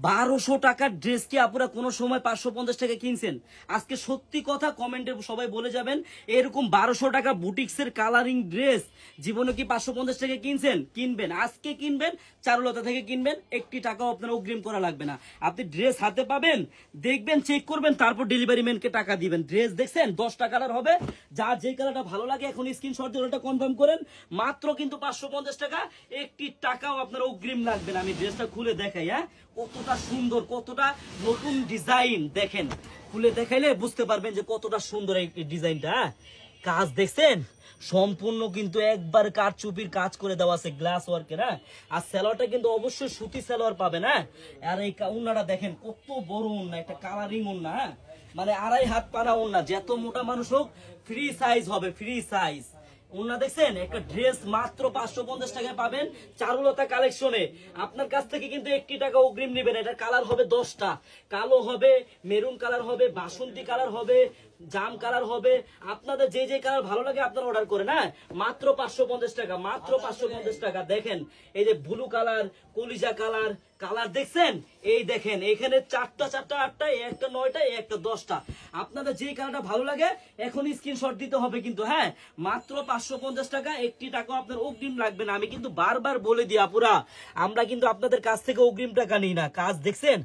1200 টাকার ড্রেস কি আপনারা কোনো সময় 550 টাকা কিনছেন? আজকে সত্যি কথা কমেন্টে সবাই বলে যাবেন, এরকম 1200 টাকা বুটিক্সের কালারিং ড্রেস জীবনে কি 550 টাকা কিনছেন? কিনবেন, আজকে কিনবেন, চারুলতা থেকে কিনবেন, একটি টাকাও আপনার অগ্রিম করা লাগবে না। আপনি ড্রেস হাতে পাবেন, দেখবেন, চেক করবেন, তারপর ডেলিভারি ম্যানকে টাকা দিবেন। ড্রেস দেখছেন 10টা কালার হবে, যা যে কালারটা ভালো লাগে এখন স্ক্রিনশট দিয়ে ওটা কনফার্ম করেন। মাত্র কিন্তু 550 টাকা, একটি টাকাও আপনার অগ্রিম লাগবে না। আমি ড্রেসটা খুলে দেখাই, হ্যাঁ, কতটা সুন্দর, কতটা নতুন ডিজাইন দেখেন, খুলে দেখাইলে বুঝতে পারবেন যে কতটা সুন্দর এই ডিজাইনটা। কাজ দেখছেন সম্পূর্ণ কিন্তু একবার কারচুপির কাজ করে দেওয়া আছে, গ্লাস ওয়ার্কের। হ্যাঁ, আর সালোয়ারটা কিন্তু অবশ্যই সুতি সালোয়ার পাবেন। হ্যাঁ, আর এই উন্নাটা দেখেন কত বড় উন্না, একটা কালারিং উন্না। হ্যাঁ, মানে 2.5 হাত পানা উন্না, যত মোটা মানুষ হোক ফ্রি সাইজ হবে, ফ্রি সাইজ। ওনা দেখছেন একটা ড্রেস মাত্র 550 টাকায় পাবেন চারুলতা কালেকশনে। আপনার কাছ থেকে কিন্তু 1 টাকা অগ্রিম নেবেন। এটা কালার হবে 10টা, কালো হবে, মেরুন কালার হবে, বাসন্তী কালার হবে, জাম কালার হবে। আপনাদের যে যে কালার ভালো লাগে আপনারা অর্ডার করেন। হ্যাঁ, মাত্র 550 টাকা, মাত্র 550 টাকা। দেখেন এই যে ব্লু কালার, কলিজা কালার, কালার দেখছেন, এই দেখেন এখানে 4টা 8টা, একটা 9টা, একটা 10টা। আপনাদের যে কালারটা ভালো লাগে এখন স্ক্রিনশট দিতে হবে কিন্তু। হ্যাঁ, মাত্র 550 টাকা, 1 টাকা আপনার অগ্রিম লাগবে না। আমি কিন্তু বারবার বলে দিই আপুরা, আমরা কিন্তু আপনাদের কাছ থেকে অগ্রিম টাকা নিই না। কাজ দেখছেন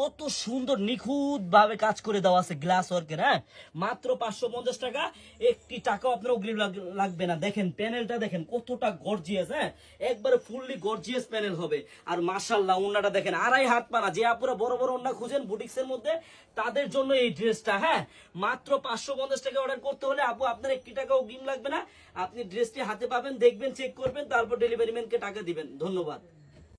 কত সুন্দর নিখুঁত ভাবে কাজ করে দেওয়া আছে গ্লাস ওয়ার্কের। হ্যাঁ, মাত্র 550 টাকা, 1 টাকাও আপনার অগ্রিম লাগবে না। দেখেন প্যানেলটা দেখেন কতটা গর্জিয়াস। হ্যাঁ, একবারে ফুললি গর্জিয়াস প্যানেল হবে। আর মাশাআল্লাহ ওন্নাটা দেখেন 2.5 হাত পানা, যে আপুরা বড় বড় ওন্না খুঁজেন বুটিক্সের মধ্যে তাদের জন্য এই ড্রেসটা। হ্যাঁ, মাত্র 550 টাকা অর্ডার করতে হলে আপু আপনার 1 টাকা অগ্রিম লাগবে না। আপনি ড্রেসটি হাতে পাবেন, দেখবেন, চেক করবেন, তারপর ডেলিভারি ম্যানকে টাকা দিবেন। ধন্যবাদ।